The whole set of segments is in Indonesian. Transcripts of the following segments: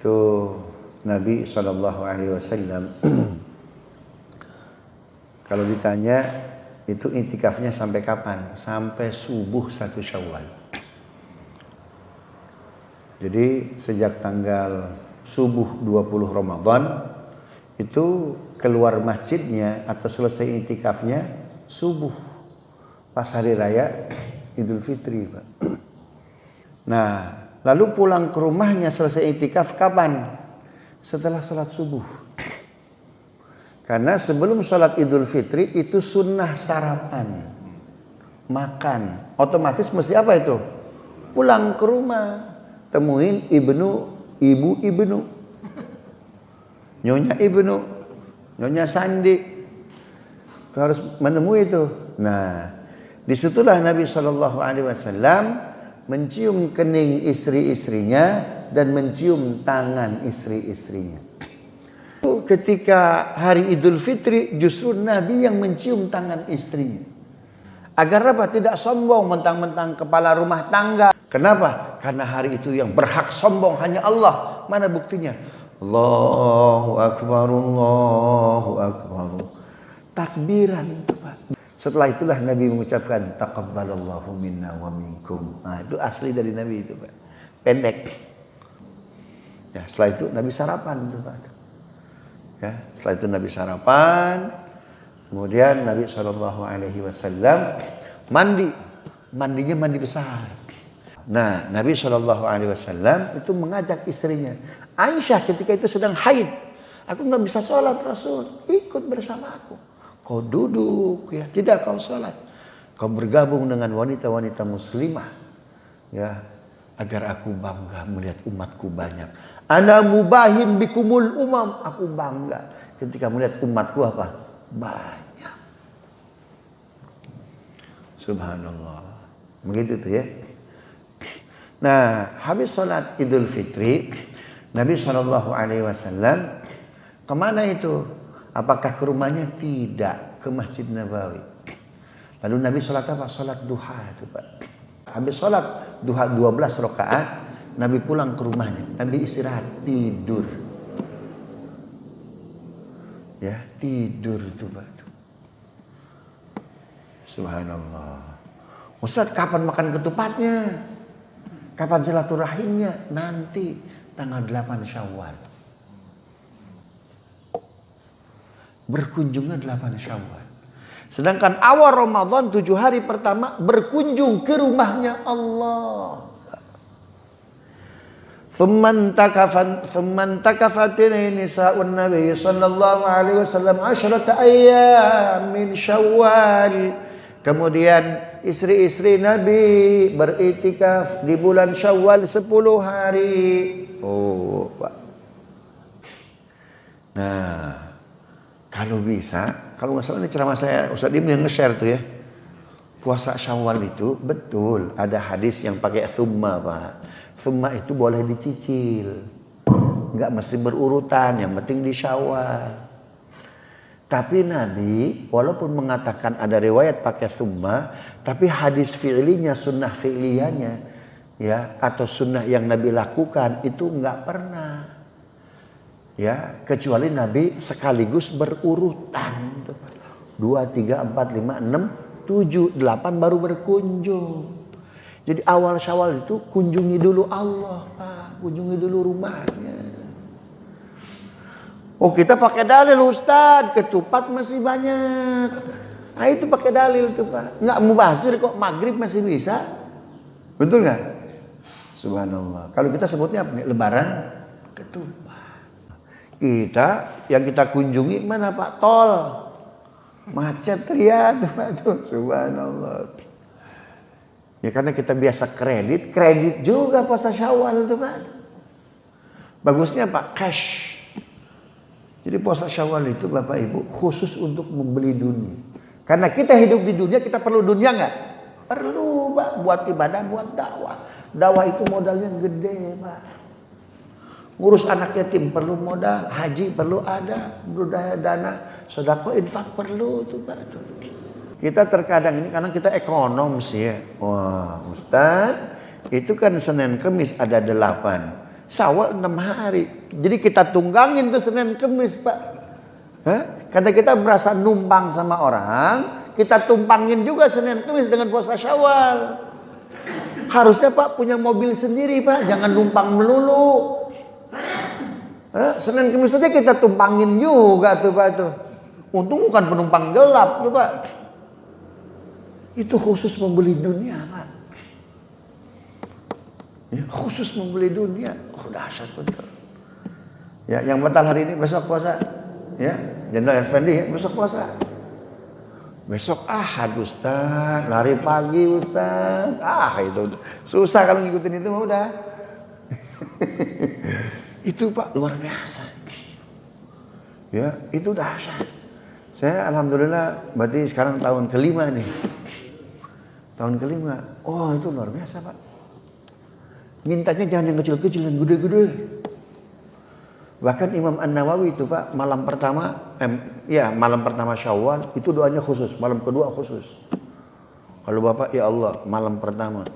itu Nabi SAW kalau ditanya itu iktikafnya sampai kapan? Sampai subuh 1 Syawal. Jadi sejak tanggal subuh 20 Ramadan itu keluar masjidnya atau selesai iktikafnya subuh pas hari raya Idul Fitri, Pak. Nah, lalu pulang ke rumahnya selesai iktikaf kapan? Setelah sholat subuh. Karena sebelum sholat Idul Fitri itu sunnah sarapan, makan. Otomatis mesti apa itu? Pulang ke rumah, temuin ibu ibnu, nyonya ibnu, nyonya Sandi. Itu harus menemui itu. Nah, disitulah Nabi SAW mencium kening istri-istrinya dan mencium tangan istri-istrinya. Ketika hari Idul Fitri justru Nabi yang mencium tangan istrinya. Agar apa? Tidak sombong mentang-mentang kepala rumah tangga. Kenapa? Karena hari itu yang berhak sombong hanya Allah. Mana buktinya? Allahu Akbar, Allahu Akbar. Takbiran itu, Pak. Setelah itulah Nabi mengucapkan taqabbalallahu minna wa minkum. Nah, itu asli dari Nabi itu, Pak. Pendek. Ya, setelah itu Nabi sarapan itu, Pak. Ya, setelah itu Nabi sarapan, kemudian Nabi SAW mandinya mandi besar. Nah, Nabi SAW itu mengajak istrinya, Aisyah ketika itu sedang haid, aku nggak bisa sholat Rasul, ikut bersama aku. Kau duduk, ya, tidak kau sholat, kau bergabung dengan wanita-wanita muslimah, ya, agar aku bangga melihat umatku banyak. Ana mubahin bikumul umam. Aku bangga ketika melihat umatku apa? Banyak. Subhanallah. Begitu tuh ya. Nah, habis sholat Idul Fitri, Nabi SAW kemana itu? Apakah ke rumahnya? Tidak. Ke Masjid Nabawi. Lalu Nabi sholat apa? Sholat duha itu, Pak. Habis sholat duha 12 rakaat, Nabi pulang ke rumahnya. Nabi istirahat, tidur. Ya, tidur itu, Pak. Subhanallah. Ustaz, kapan makan ketupatnya? Kapan silaturahimnya? Nanti tanggal 8 Syawal. Berkunjungnya 8 Syawal. Sedangkan awal Ramadan 7 hari pertama berkunjung ke rumahnya Allah. Thumman takafatin nisa'un Nabi sallallahu alaihi wasallam 10 ayyam min Syawal. Kemudian istri-istri Nabi beriktikaf di bulan Syawal 10 hari. Oh, Pak. Nah, kalau bisa, kalau nggak salah ini ceramah saya Ustaz Dim yang nge-share tuh ya. Puasa Syawal itu betul ada hadis yang pakai thumma, Pak. Thumma itu boleh dicicil, nggak mesti berurutan, yang penting di Syawal. Tapi Nabi walaupun mengatakan ada riwayat pakai thumma, tapi hadis fi'linya, sunnah fi'liyanya, ya, atau sunnah yang Nabi lakukan itu nggak pernah, ya, kecuali Nabi sekaligus berurutan, 2, 3, 4, 5, 6, 7, 8 baru berkunjung. Jadi awal Syawal itu kunjungi dulu Allah, Pak. Kunjungi dulu rumahnya. Oh, kita pakai dalil, Ustaz. Ketupat masih banyak. Nah, itu pakai dalil tuh, Pak. Nggak mubazir kok, maghrib masih bisa. Betul nggak? Subhanallah. Kalau kita sebutnya apa nih? Lebaran ketupat. Yang kita kunjungi mana, Pak? Tol. Macet teriak tuh, Pak. Tuh. Subhanallah. Ya karena kita biasa kredit juga puasa Syawal itu, Pak. Bagusnya Pak, cash. Jadi puasa Syawal itu Bapak Ibu khusus untuk membeli dunia. Karena kita hidup di dunia, kita perlu dunia nggak? Perlu, Pak. Buat ibadah, buat dakwah. Dakwah itu modalnya gede, Pak. Ngurus anak yatim perlu modal, haji perlu ada, dana, sedekah infak perlu tuh, Pak. Kita terkadang ini karena kita ekonom sih ya. Wah, Ustaz, itu kan Senin Kemis ada 8. Syawal 6 hari. Jadi kita tunggangin tuh Senin Kemis, Pak. Karena kita berasa numpang sama orang, kita tumpangin juga Senin Kemis dengan puasa Syawal. Harusnya Pak punya mobil sendiri, Pak. Jangan numpang melulu. Senin Kemis saja kita tumpangin juga tuh, Pak tuh. Untung bukan penumpang gelap tuh, Pak. Itu khusus membeli dunia, Pak. Ya, khusus membeli dunia. Oh, dahsyat betul. Ya, yang batal hari ini besok puasa. Ya, Jenderal Effendi ya, besok puasa. Besok Ahad, Ustaz. Lari pagi, Ustaz. Itu susah kalau ngikutin itu mah udah. Itu Pak luar biasa. Ya, itu dahsyat. Saya alhamdulillah berarti sekarang tahun kelima nih. Tahun kelima. Oh, itu luar biasa, Pak. Mintanya jangan yang kecil-kecil, yang gede-gede. Bahkan Imam An-Nawawi itu Pak, malam pertama Syawal itu doanya khusus, malam kedua khusus. Kalau Bapak, ya Allah, malam pertama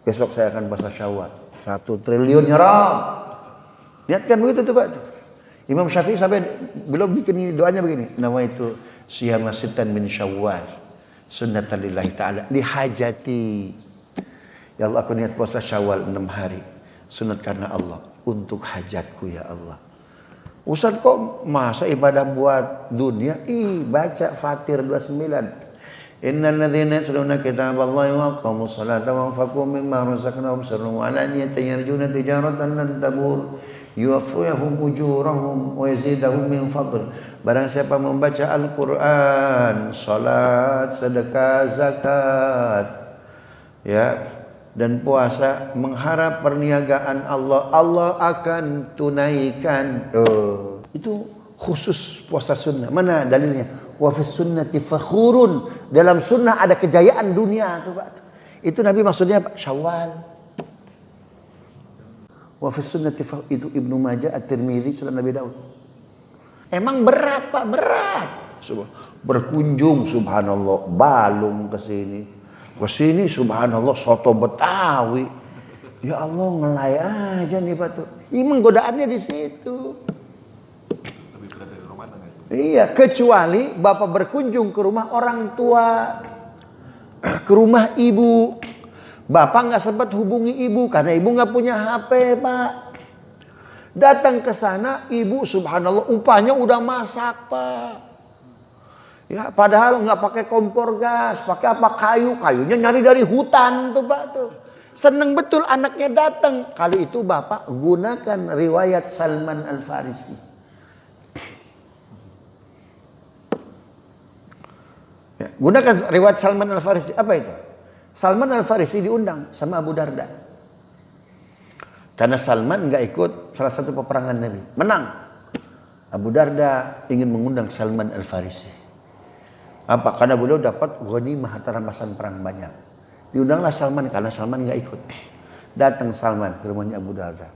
besok saya akan puasa Syawal 1 triliun nyerap. Niatkan begitu tuh Pak. Imam Syafi'i sampai belum bikin doanya begini, nama itu siyama sittan min Syawal sunnatan lillahi ta'ala li hajati. Ya Allah, aku niat puasa Syawal 6 hari. Sunat karena Allah, untuk hajatku ya Allah. Ustaz kok masa ibadah buat dunia? Baca Fatir 29. Innal ladzina yatluna kitaballahi wa aqamus salata wa anfaqu mimma razaqnahum sirran wa alaniyatan yarjuna tijaratan lan tabur yuwaffihum ujurahum wa yazidahum min fadl. Barang siapa membaca Al-Qur'an, salat, sedekah, zakat, ya, dan puasa, mengharap perniagaan Allah, Allah akan tunaikan. Itu khusus puasa sunnah. Mana dalilnya? Wa fis sunnati fakhurun. Dalam sunnah ada kejayaan dunia tuh Pak. Itu Nabi maksudnya Pak, Syawal. Wa fis sunnati itu Ibnu Majah, At-Tirmidzi, Sunan Nabi Daud. Emang berat Pak, berat. Berkunjung subhanallah, balung ke sini subhanallah soto Betawi. Ya Allah, ngelay aja nih Pak tuh. Emang godaannya di situ. Lebih berat dari Ramadan ya? Iya, kecuali Bapak berkunjung ke rumah orang tua, ke rumah ibu. Bapak nggak sempat hubungi ibu karena ibu nggak punya HP, Pak. Datang ke sana, ibu subhanallah upahnya udah masak, Pak. Ya, padahal nggak pakai kompor gas, pakai apa, kayunya nyari dari hutan tuh Pak tuh. Seneng betul anaknya datang. Kali itu Bapak gunakan riwayat Salman Al-Farisi. Ya, gunakan riwayat Salman Al-Farisi. Apa itu? Salman Al-Farisi diundang sama Abu Darda. Karena Salman nggak ikut salah satu peperangan Nabi, menang. Abu Darda ingin mengundang Salman Al-Farisi. Apa? Karena beliau dapat ghanimah harta rampasan perang banyak. Diundanglah Salman karena Salman nggak ikut. Datang Salman ke rumahnya Abu Darda.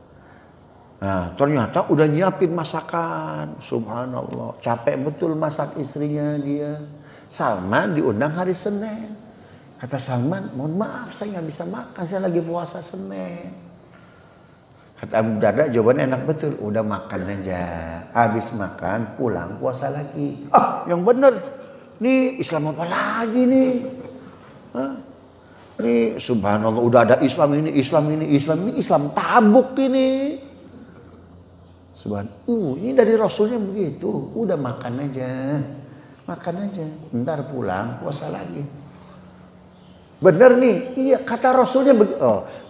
Nah, ternyata udah nyiapin masakan. Subhanallah, capek betul masak istrinya dia. Salman diundang hari Senin. Kata Salman, mohon maaf saya nggak bisa makan, saya lagi puasa Senin. Kata Abu Darda, jawabannya enak betul. Udah makan aja. Habis makan, pulang puasa lagi. Yang bener. Nih Islam apa lagi nih? Nih subhanallah udah ada Islam ini, Islam tabuk ini. Ini dari Rasulnya begitu. Udah makan aja. Ntar pulang puasa lagi. Bener nih, iya kata Rasulnya begitu.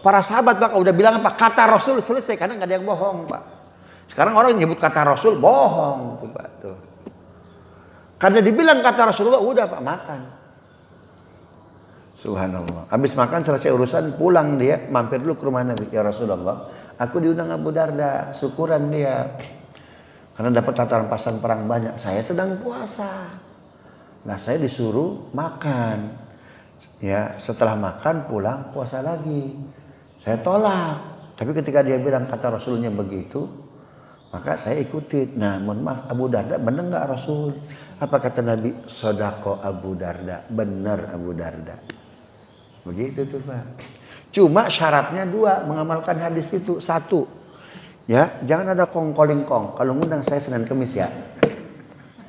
Para sahabat Pak udah bilang apa? Kata Rasul selesai karena nggak ada yang bohong Pak. Sekarang orang nyebut kata Rasul bohong tuh Pak tuh. Karena dibilang kata Rasulullah, udah Pak makan. Subhanallah. Habis makan selesai urusan, pulang dia, mampir dulu ke rumah Nabi. Ya Rasulullah, aku diundang Abu Darda, syukuran dia. Karena dapat harta rampasan perang banyak. Saya sedang puasa. Nah saya disuruh makan. Ya, setelah makan pulang puasa lagi. Saya tolak. Tapi ketika dia bilang kata Rasulnya begitu, maka saya ikutin. Nah mohon maaf Abu Darda, benar nggak Rasul? Apa kata Nabi? Sodako Abu Darda. Benar Abu Darda. Begitu tuh Pak. Cuma syaratnya 2 mengamalkan hadis itu. 1, Ya, jangan ada kong-kolingkong. Kalau ngundang saya Senin Kemis ya.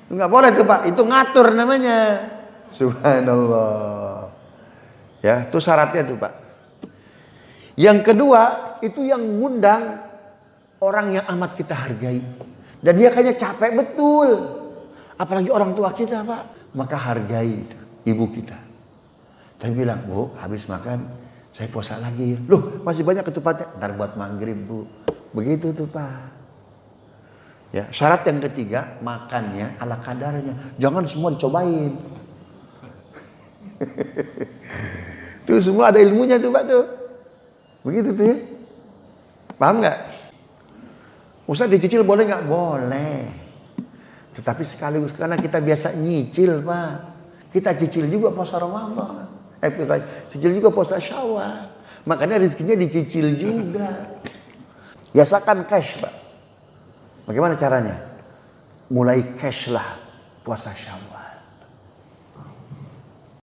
Enggak boleh tuh Pak, itu ngatur namanya. Subhanallah. Ya, itu syaratnya tuh Pak. Yang kedua, itu yang ngundang orang yang amat kita hargai. Dan dia kayaknya capek betul. Apalagi orang tua kita Pak. Maka hargai itu, ibu kita. Tapi bilang, Bu, habis makan saya puasa lagi. Loh, masih banyak ketupatnya. Ntar buat maghrib Bu. Begitu tuh Pak. Ya, syarat yang ketiga, makannya ala kadarnya. Jangan semua dicobain. Tuh semua ada ilmunya tuh Pak tuh. Begitu tuh ya. Paham nggak? Ustaz dicicil boleh nggak? Boleh. Tetapi sekaligus karena kita biasa nyicil Pak. Kita cicil juga puasa Ramadan. Kita cicil juga puasa Syawal. Makanya rezekinya dicicil juga. Biasakan cash Pak. Bagaimana caranya? Mulai cash lah puasa Syawal.